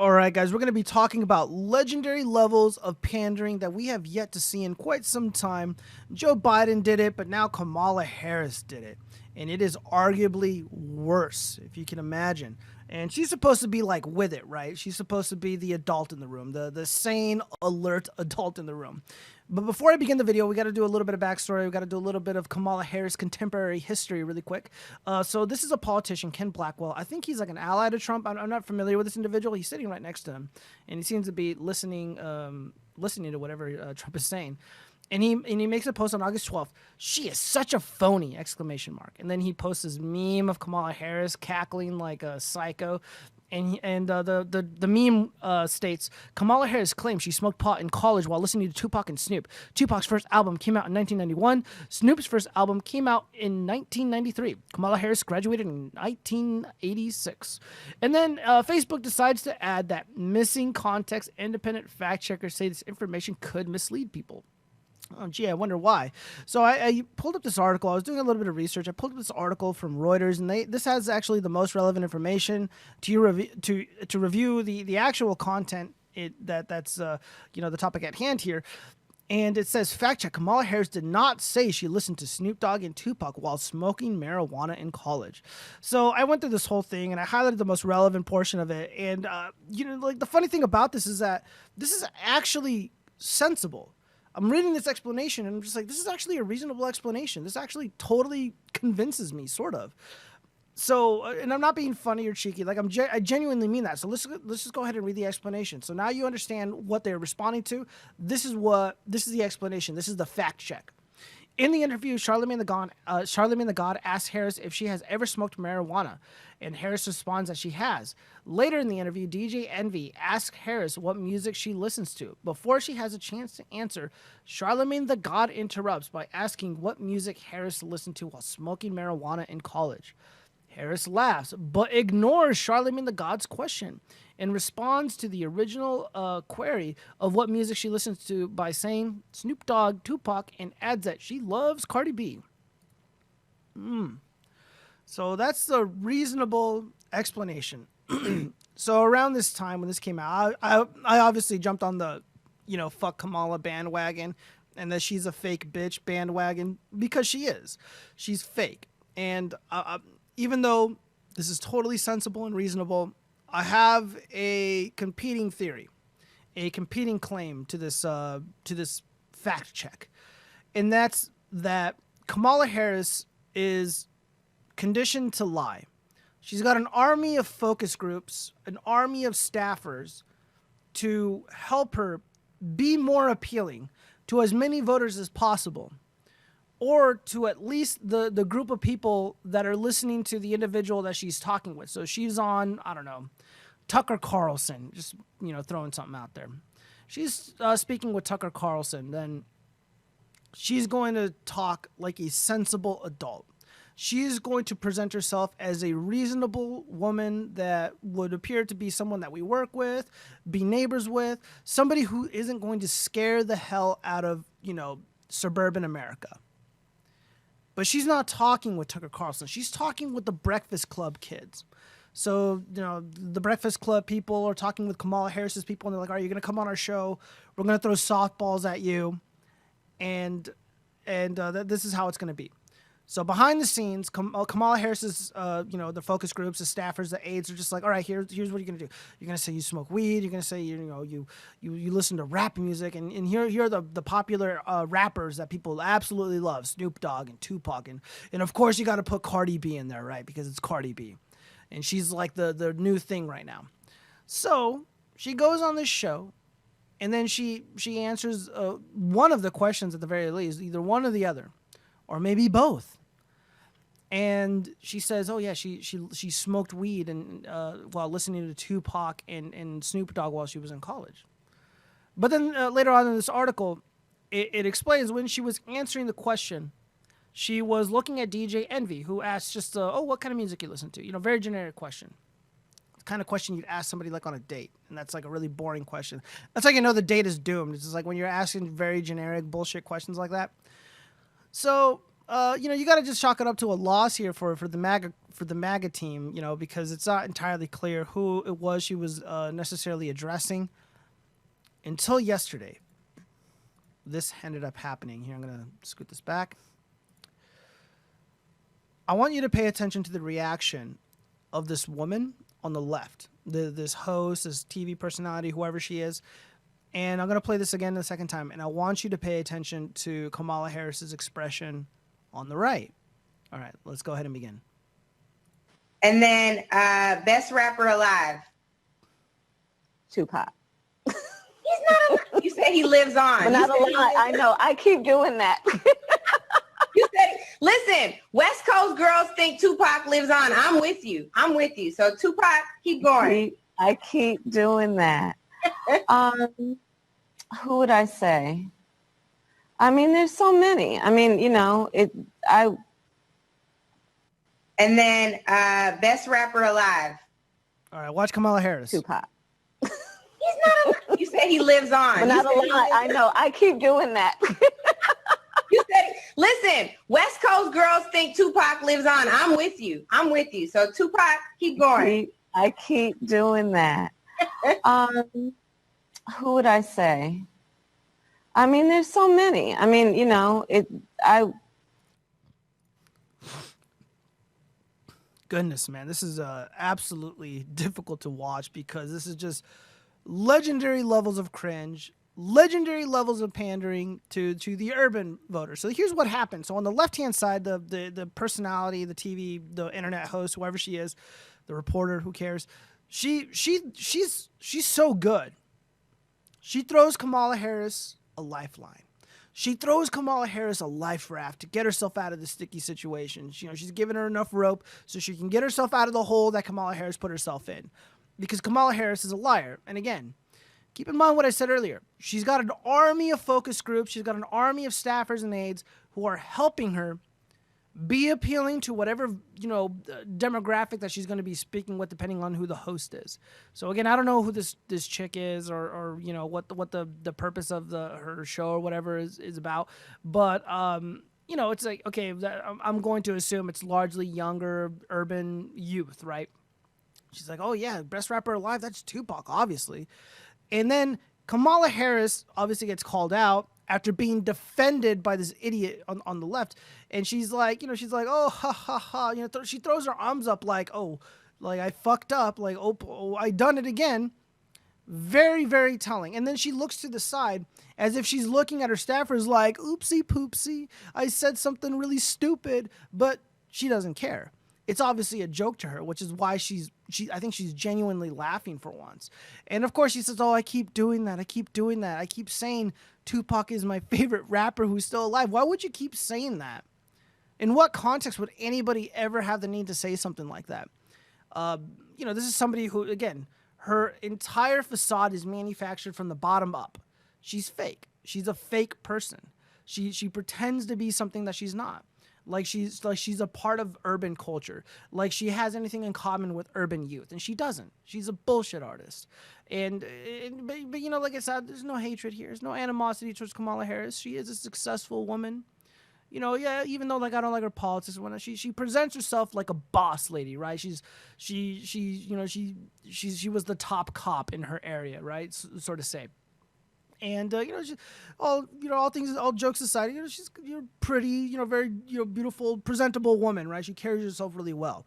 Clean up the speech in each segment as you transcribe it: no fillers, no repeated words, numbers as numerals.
All right, guys, we're going to be talking about legendary levels of pandering that we have yet to see in quite some time. Joe Biden did it, but now Kamala Harris did it. And it is arguably worse, if you can imagine. And she's supposed to be like with it, right? She's supposed to be the adult in the room, the sane, alert adult in the room. But before I begin the video, we got to do a little bit of backstory. We got to do a little bit of Kamala Harris contemporary history really quick. So this is a politician, Ken Blackwell. I think he's like an ally to Trump. I'm not familiar with this individual. He's sitting right next to him, and he seems to be listening to whatever Trump is saying. And he makes a post on August 12th. She is such a phony! Exclamation mark. And then he posts this meme of Kamala Harris cackling like a psycho. And the meme states, Kamala Harris claims she smoked pot in college while listening to Tupac and Snoop. Tupac's first album came out in 1991. Snoop's first album came out in 1993. Kamala Harris graduated in 1986. And then Facebook decides to add that missing context. Independent fact checkers say this information could mislead people. Oh, gee, I wonder why. So I pulled up this article. I was doing a little bit of research. I pulled up this article from Reuters, and this has actually the most relevant information to review the actual content that's the topic at hand here. And it says, fact check, Kamala Harris did not say she listened to Snoop Dogg and Tupac while smoking marijuana in college. So I went through this whole thing, and I highlighted the most relevant portion of it. And, the funny thing about this is that this is actually sensible. I'm reading this explanation, and I'm just like, this is actually a reasonable explanation. This actually totally convinces me, sort of. So, and I'm not being funny or cheeky. Like, I genuinely mean that. So let's just go ahead and read the explanation. So now you understand what they're responding to. This is the explanation. This is the fact check. In the interview, Charlamagne the God asks Harris if she has ever smoked marijuana, and Harris responds that she has. Later in the interview, DJ Envy asks Harris what music she listens to. Before she has a chance to answer, Charlamagne the God interrupts by asking what music Harris listened to while smoking marijuana in college. Harris laughs, but ignores Charlamagne the God's question and responds to the original query of what music she listens to by saying Snoop Dogg, Tupac, and adds that she loves Cardi B. So that's the reasonable explanation. So around this time when this came out, I obviously jumped on the, fuck Kamala bandwagon and that she's a fake bitch bandwagon because she is. She's fake. And even though this is totally sensible and reasonable, I have a competing theory, a competing claim to this fact check, and that's that Kamala Harris is conditioned to lie. She's got an army of focus groups, an army of staffers to help her be more appealing to as many voters as possible, or to at least the group of people that are listening to the individual that she's talking with. So she's on, I don't know, Tucker Carlson, just, throwing something out there. She's speaking with Tucker Carlson, then she's going to talk like a sensible adult. She's going to present herself as a reasonable woman that would appear to be someone that we work with, be neighbors with, somebody who isn't going to scare the hell out of, suburban America. But she's not talking with Tucker Carlson. She's talking with the Breakfast Club kids. So, the Breakfast Club people are talking with Kamala Harris's people, and they're like, all right, you're going to come on our show. We're going to throw softballs at you. And this is how it's going to be. So behind the scenes, Kamala Harris's, the focus groups, the staffers, the aides are just like, all right, here's what you're going to do. You're going to say you smoke weed. You're going to say, you listen to rap music. And here are the popular rappers that people absolutely love, Snoop Dogg and Tupac. And of course, you got to put Cardi B in there, right? Because it's Cardi B. And she's like the new thing right now. So she goes on this show, and then she answers one of the questions at the very least, either one or the other, or maybe both. And she says, oh yeah, she smoked weed and while listening to Tupac and Snoop Dogg while she was in college. But then later on in this article, it explains when she was answering the question, she was looking at DJ Envy, who asked just, what kind of music you listen to? Very generic question. The kind of question you'd ask somebody like on a date. And that's like a really boring question. That's like, the date is doomed. It's just like when you're asking very generic bullshit questions like that. So you got to just chalk it up to a loss here for the MAGA team, because it's not entirely clear who it was she was necessarily addressing until yesterday. This ended up happening. Here, I'm going to scoot this back. I want you to pay attention to the reaction of this woman on the left, this host, this TV personality, whoever she is. And I'm going to play this again the second time. And I want you to pay attention to Kamala Harris's expression on the right. All right, let's go ahead and begin. And then best rapper alive. Tupac. He's not alive. You said he lives on. But not alive. I know. I keep doing that. You said, listen, West Coast girls think Tupac lives on. I'm with you. So Tupac, keep going. I keep doing that. Who would I say? I mean, there's so many. I mean, And then best rapper alive. All right, watch Kamala Harris. Tupac. He's not alive. You said he lives on. But not alive. I know. I keep doing that. You said, listen, West Coast girls think Tupac lives on. I'm with you. So Tupac, keep going. I keep doing that. Who would I say? I mean, there's so many. I mean, Goodness, man, this is absolutely difficult to watch because this is just legendary levels of cringe, legendary levels of pandering to the urban voter. So here's what happened. So on the left-hand side, the personality, the TV, the internet host, whoever she is, the reporter, who cares? She's so good. She throws Kamala Harris a lifeline. She throws Kamala Harris a life raft to get herself out of the sticky situation. She's giving her enough rope so she can get herself out of the hole that Kamala Harris put herself in. Because Kamala Harris is a liar. And again, keep in mind what I said earlier. She's got an army of focus groups. She's got an army of staffers and aides who are helping her be appealing to whatever, demographic that she's going to be speaking with, depending on who the host is. So again, I don't know who this chick is or what the purpose of her show or whatever is about. But, it's like, okay, I'm going to assume it's largely younger urban youth, right? She's like, oh yeah, best rapper alive. That's Tupac, obviously. And then Kamala Harris obviously gets called out after being defended by this idiot on the left. And she's like, oh, ha, ha, ha. She throws her arms up like, oh, like I fucked up. Like, oh, I done it again. Very, very telling. And then she looks to the side as if she's looking at her staffers like, oopsie poopsie. I said something really stupid, but she doesn't care. It's obviously a joke to her, which is why I think she's genuinely laughing for once. And of course she says, oh, I keep doing that. I keep saying Tupac is my favorite rapper who's still alive. Why would you keep saying that? In what context would anybody ever have the need to say something like that? This is somebody who, again, her entire facade is manufactured from the bottom up. She's fake. She's a fake person. She pretends to be something that she's not. Like she's a part of urban culture. Like she has anything in common with urban youth, and she doesn't. She's a bullshit artist. But like I said, there's no hatred here. There's no animosity towards Kamala Harris. She is a successful woman. Even though like I don't like her politics, when she presents herself like a boss lady, right? She was the top cop in her area, right? So to say. And all jokes aside, she's pretty, very beautiful, presentable woman, right? She carries herself really well.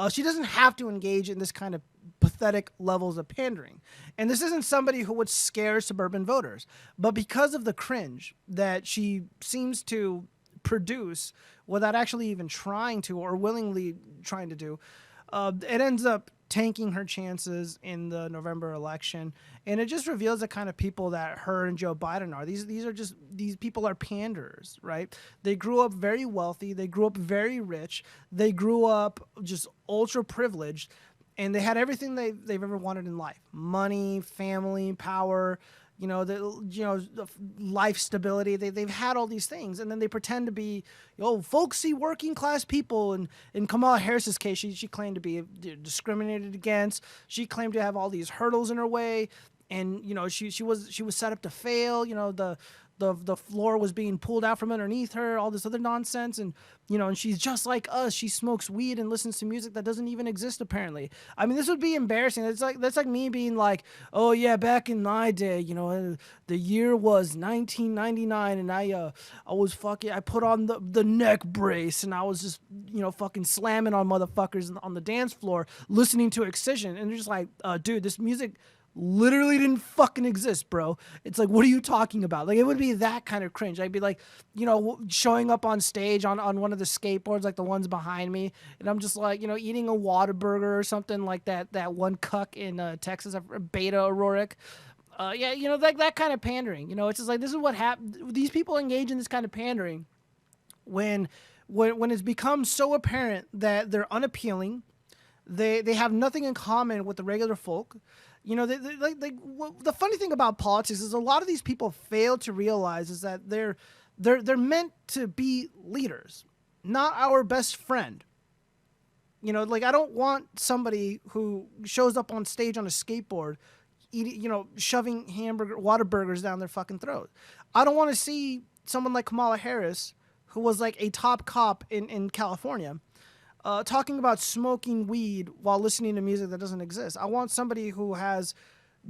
She doesn't have to engage in this kind of pathetic levels of pandering. And this isn't somebody who would scare suburban voters, but because of the cringe that she seems to produce without actually even trying to or willingly trying to do, it ends up tanking her chances in the November election. And it just reveals the kind of people that her and Joe Biden are. These people are panderers, right? They grew up very wealthy. They grew up very rich. They grew up just ultra privileged, and they had everything they've ever wanted in life: money, family, power, life stability. They've had all these things, and then they pretend to be, folksy working class people. And in Kamala Harris's case, she claimed to be discriminated against. She claimed to have all these hurdles in her way, and she was set up to fail. the floor was being pulled out from underneath her, all this other nonsense, and and she's just like us. She smokes weed and listens to music that doesn't even exist apparently. I mean, this would be embarrassing. That's like me being like, oh yeah, back in my day, the year was 1999, and I put on the neck brace, and I was just fucking slamming on motherfuckers on the dance floor, listening to Excision, and they're just like, dude, this music literally didn't fucking exist, bro. It's like, what are you talking about? Like, it would be that kind of cringe. I'd be like, showing up on stage on one of the skateboards, like the ones behind me, and I'm just like, eating a Whataburger or something like that one cuck in Texas, Beta Auroric. Like that kind of pandering. It's just like, this is what happened. These people engage in this kind of pandering when it's become so apparent that they're unappealing. They have nothing in common with the regular folk. The funny thing about politics is a lot of these people fail to realize is that they're meant to be leaders, not our best friend. I don't want somebody who shows up on stage on a skateboard, shoving Whataburgers down their fucking throat. I don't want to see someone like Kamala Harris, who was like a top cop in California, talking about smoking weed while listening to music that doesn't exist. I want somebody who has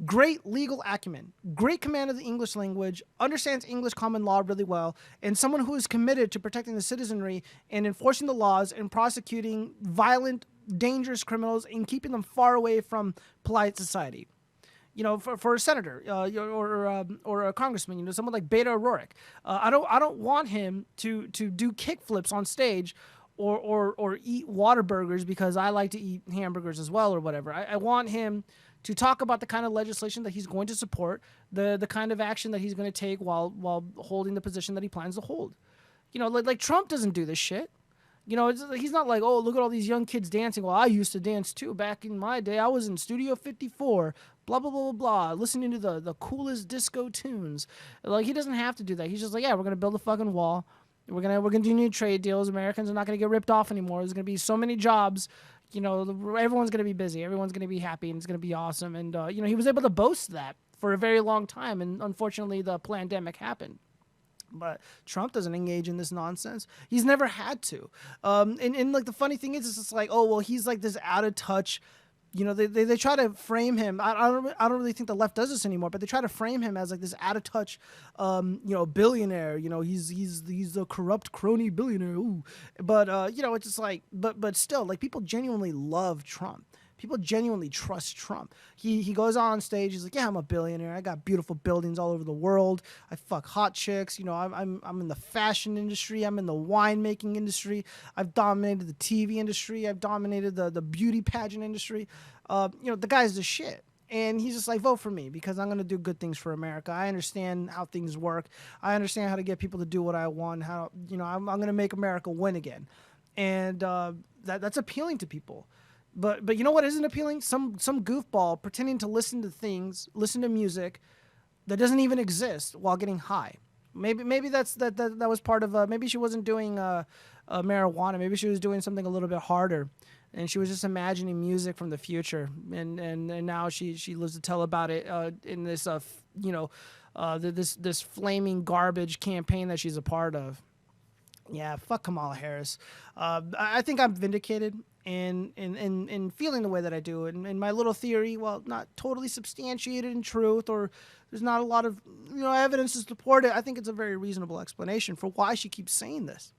great legal acumen, great command of the English language, understands English common law really well, and someone who is committed to protecting the citizenry and enforcing the laws and prosecuting violent, dangerous criminals and keeping them far away from polite society. For a senator or a congressman, someone like Beta O'Rourke. I don't want him to do kickflips on stage or eat Whataburgers because I like to eat hamburgers as well or whatever. I want him to talk about the kind of legislation that he's going to support, the kind of action that he's going to take while holding the position that he plans to hold. Like Trump doesn't do this shit. He's not like, oh, look at all these young kids dancing. Well, I used to dance too. Back in my day, I was in Studio 54, blah, blah, blah, blah, blah, listening to the coolest disco tunes. Like, he doesn't have to do that. He's just like, yeah, we're going to build a fucking wall. We're gonna do new trade deals. Americans are not gonna get ripped off anymore. There's gonna be so many jobs. Everyone's gonna be busy. Everyone's gonna be happy, and it's gonna be awesome. And he was able to boast that for a very long time. And unfortunately, the pandemic happened. But Trump doesn't engage in this nonsense. He's never had to. And like the funny thing is, it's just like, oh well, he's like this out of touch. They try to frame him. I don't really think the left does this anymore, but they try to frame him as like this out of touch, billionaire. He's a corrupt crony billionaire. Ooh. But it's just like, but still, like, people genuinely love Trump. People genuinely trust Trump. He goes on stage. He's like, yeah, I'm a billionaire. I got beautiful buildings all over the world. I fuck hot chicks. I'm in the fashion industry. I'm in the winemaking industry. I've dominated the TV industry. I've dominated the beauty pageant industry. The guy's the shit. And he's just like, vote for me because I'm going to do good things for America. I understand how things work. I understand how to get people to do what I want. I'm going to make America win again. And that's appealing to people. But you know what isn't appealing? Some goofball pretending to listen to music that doesn't even exist while getting high. Maybe that was part of maybe she wasn't doing marijuana. Maybe she was doing something a little bit harder, and she was just imagining music from the future. And now she lives to tell about it in this this flaming garbage campaign that she's a part of. Yeah, fuck Kamala Harris. I think I'm vindicated in feeling the way that I do. And my little theory, well, not totally substantiated in truth, or there's not a lot of evidence to support it. I think it's a very reasonable explanation for why she keeps saying this.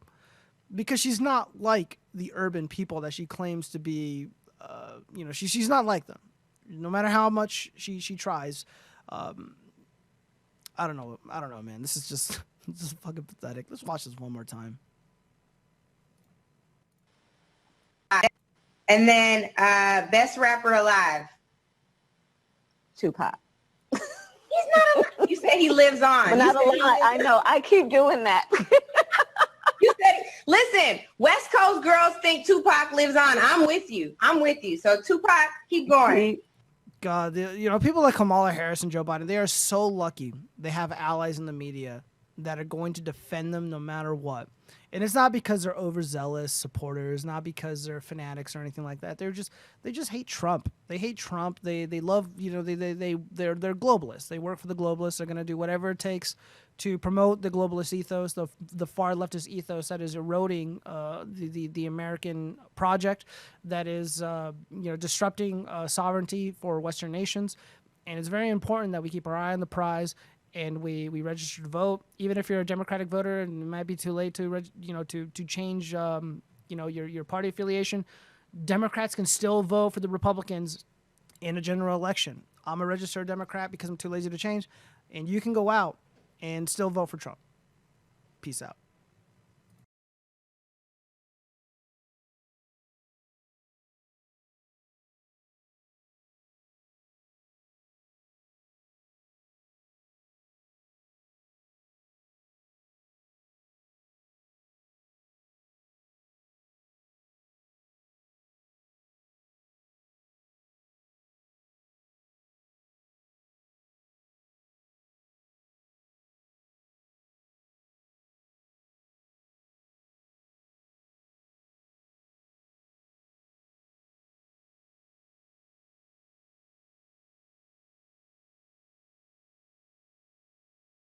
Because she's not like the urban people that she claims to be. She's not like them. No matter how much she tries. I don't know, man. This is just fucking pathetic. Let's watch this one more time. And then best rapper alive. Tupac. He's not alive. You said he lives on. But not alive. I know. I keep doing that. You said, listen, West Coast girls think Tupac lives on. I'm with you. So Tupac, keep going. God, people like Kamala Harris and Joe Biden, they are so lucky they have allies in the media that are going to defend them no matter what. And it's not because they're overzealous supporters, not because they're fanatics or anything like that. They just hate Trump. They hate Trump. They love, they're globalists. They work for the globalists. They're going to do whatever it takes to promote the globalist ethos, the far leftist ethos that is eroding the American project, that is disrupting sovereignty for Western nations. And it's very important that we keep our eye on the prize and we register to vote, even if you're a Democratic voter and it might be too late to change your party affiliation. Democrats can still vote for the Republicans in a general election. I'm a registered Democrat because I'm too lazy to change, and you can go out and still vote for Trump. Peace out.